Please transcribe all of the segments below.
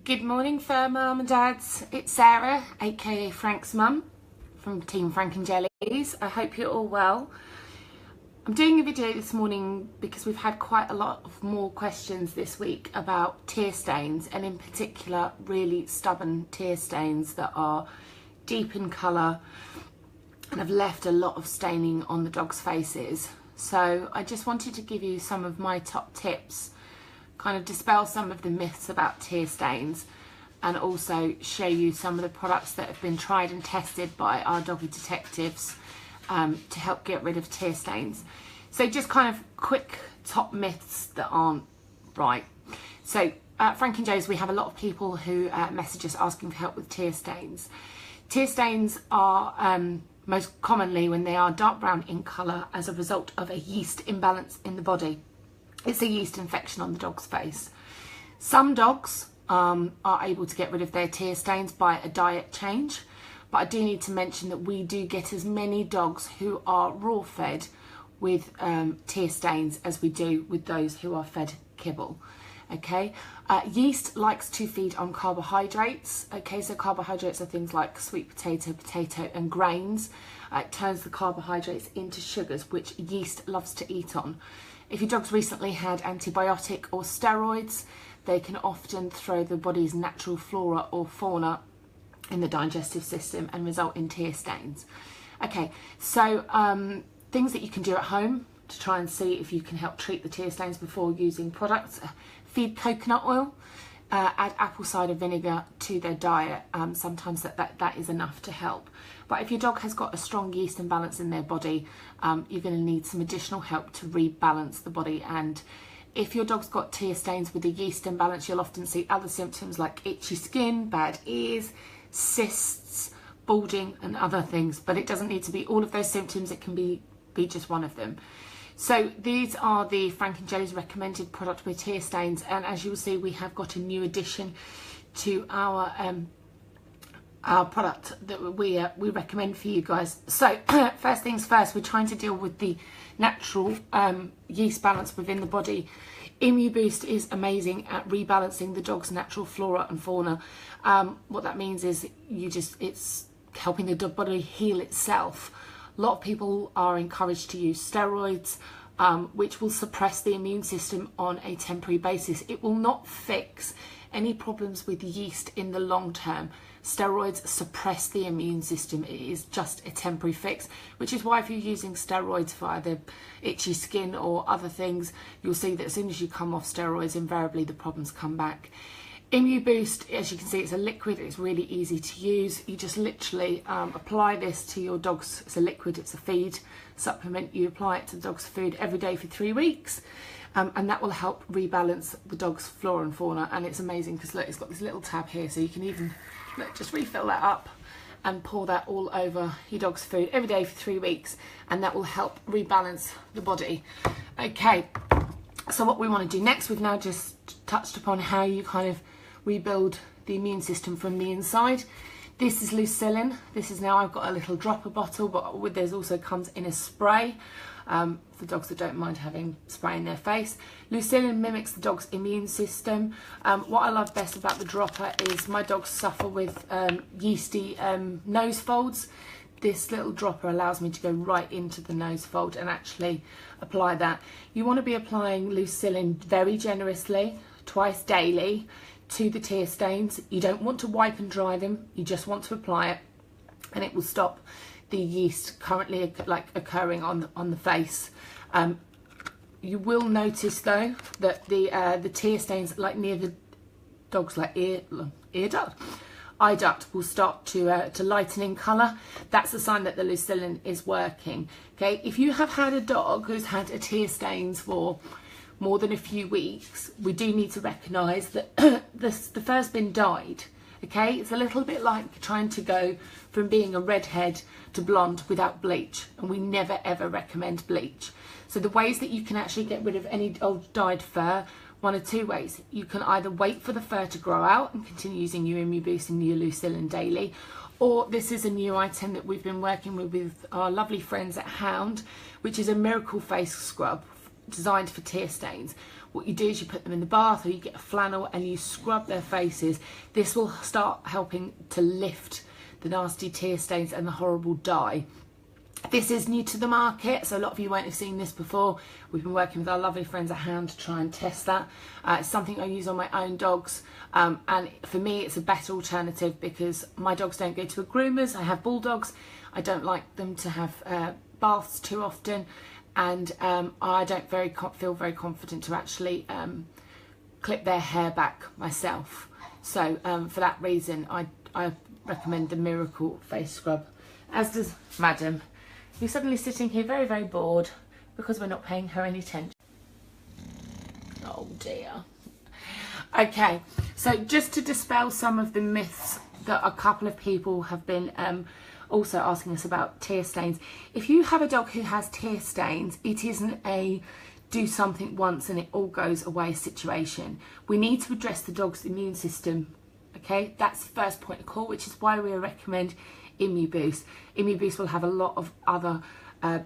Good morning, fur mum and dads. It's Sarah, aka Frank's mum from Team Frank and Jellies. I hope you're all well. I'm doing a video this morning because we've had quite a lot of more questions this week about tear stains, and in particular really stubborn tear stains that are deep in colour and have left a lot of staining on the dogs' faces. So I just wanted to give you some of my top tips, kind of dispel some of the myths about tear stains, and also show you some of the products that have been tried and tested by our doggy detectives to help get rid of tear stains. So just kind of quick top myths that aren't right. So Frank and Joe's, we have a lot of people who message us asking for help with tear stains. Tear stains are most commonly when they are dark brown in colour as a result of a yeast imbalance in the body. It's a yeast infection on the dog's face. Some dogs are able to get rid of their tear stains by a diet change, but I do need to mention that we do get as many dogs who are raw fed with tear stains as we do with those who are fed kibble. Okay, yeast likes to feed on carbohydrates. Okay, so carbohydrates are things like sweet potato and grains. It turns the carbohydrates into sugars, which yeast loves to eat on. If your dog's recently had antibiotic or steroids, they can often throw the body's natural flora or fauna in the digestive system and result in tear stains. Okay, so things that you can do at home to try and see if you can help treat the tear stains before using products: feed coconut oil, add apple cider vinegar to their diet. Sometimes that is enough to help. But if your dog has got a strong yeast imbalance in their body, you're going to need some additional help to rebalance the body. And if your dog's got tear stains with a yeast imbalance, you'll often see other symptoms like itchy skin, bad ears, cysts, balding and other things. But it doesn't need to be all of those symptoms. It can be just one of them. So these are the Frank and Jellies recommended product with tear stains, and as you will see, we have got a new addition to our product that we recommend for you guys. So first things first, we're trying to deal with the natural yeast balance within the body. ImmuBoost is amazing at rebalancing the dog's natural flora and fauna. What that means is it's helping the dog body heal itself. A lot of people are encouraged to use steroids, which will suppress the immune system on a temporary basis. It will not fix any problems with yeast in the long term. Steroids suppress the immune system. It is just a temporary fix, which is why if you're using steroids for either itchy skin or other things, you'll see that as soon as you come off steroids, invariably the problems come back. ImmuBoost, as you can see, it's a liquid. It's really easy to use. You just literally apply this to your dog's, it's a liquid, it's a feed supplement. You apply it to the dog's food every day for 3 weeks, and that will help rebalance the dog's flora and fauna. And it's amazing because look, it's got this little tab here, so you can even just refill that up and pour that all over your dog's food every day for 3 weeks, and that will help rebalance the body. Okay, so what we want to do next, we've now just touched upon how you kind of rebuild the immune system from the inside. This is Lucillin. This is now, I've got a little dropper bottle, but there's also comes in a spray for dogs that don't mind having spray in their face. Lucillin mimics the dog's immune system. What I love best about the dropper is my dogs suffer with yeasty nose folds. This little dropper allows me to go right into the nose fold and actually apply that. You want to be applying Lucillin very generously, twice daily, to the tear stains. You don't want to wipe and dry them, you just want to apply it, and it will stop the yeast currently occurring on the face. You will notice though that the tear stains near the dog's eye duct will start to lighten in colour. That's a sign that the Lucillin is working. Okay, if you have had a dog who's had a tear stains for more than a few weeks, we do need to recognise that the fur's been dyed. Okay, it's a little bit like trying to go from being a redhead to blonde without bleach, and we never ever recommend bleach. So the ways that you can actually get rid of any old dyed fur, one of two ways. You can either wait for the fur to grow out and continue using your ImmuBoost and your Lucillin daily, or this is a new item that we've been working with our lovely friends at Hound, which is a Miracle Face Scrub. designed for tear stains. What you do is you put them in the bath, or you get a flannel and you scrub their faces. This will start helping to lift the nasty tear stains and the horrible dye. This is new to the market, so a lot of you won't have seen this before. We've been working with our lovely friends at Hound to try and test that. It's something I use on my own dogs, and for me it's a better alternative because my dogs don't go to a groomer's. I have bulldogs. I don't like them to have baths too often, and I don't feel very confident to actually clip their hair back myself. So for that reason I recommend the Miracle Face Scrub, as does Madam, who's suddenly sitting here very, very bored because we're not paying her any attention. Oh dear. Okay, so just to dispel some of the myths that a couple of people have been also asking us about tear stains. If you have a dog who has tear stains, it isn't a do something once and it all goes away situation. We need to address the dog's immune system. Okay, that's the first point of call, which is why we recommend ImmuBoost. ImmuBoost will have a lot of other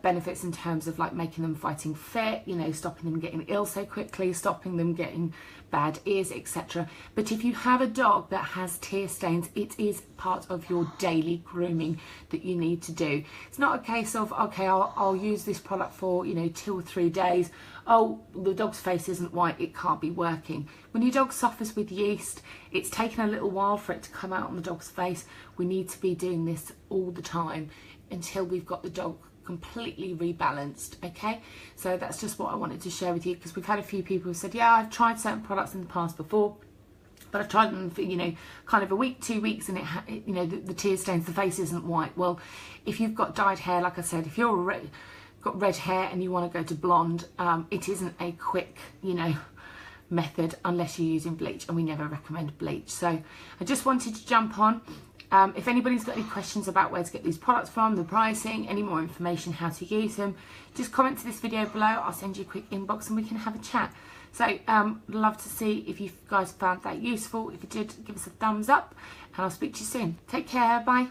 benefits in terms of like making them fighting fit, you know, stopping them getting ill so quickly, stopping them getting bad ears, etc. But if you have a dog that has tear stains, it is part of your daily grooming that you need to do. It's not a case of, okay, I'll use this product for, you know, 2 or 3 days. Oh, the dog's face isn't white, it can't be working. When your dog suffers with yeast, it's taken a little while for it to come out on the dog's face. We need to be doing this all the time until we've got the dog completely rebalanced. Okay, so that's just what I wanted to share with you, because we've had a few people who said, yeah, I've tried certain products in the past before, but I've tried them for, you know, kind of a week, 2 weeks, and you know, the tear stains, the face isn't white. Well, if you've got dyed hair, like I said, if you're got red hair and you want to go to blonde, it isn't a quick, you know, method unless you're using bleach, and we never recommend bleach. So I just wanted to jump on. If anybody's got any questions about where to get these products from, the pricing, any more information, how to use them, just comment to this video below. I'll send you a quick inbox and we can have a chat. So love to see if you guys found that useful. If you did, give us a thumbs up, and I'll speak to you soon. Take care. Bye.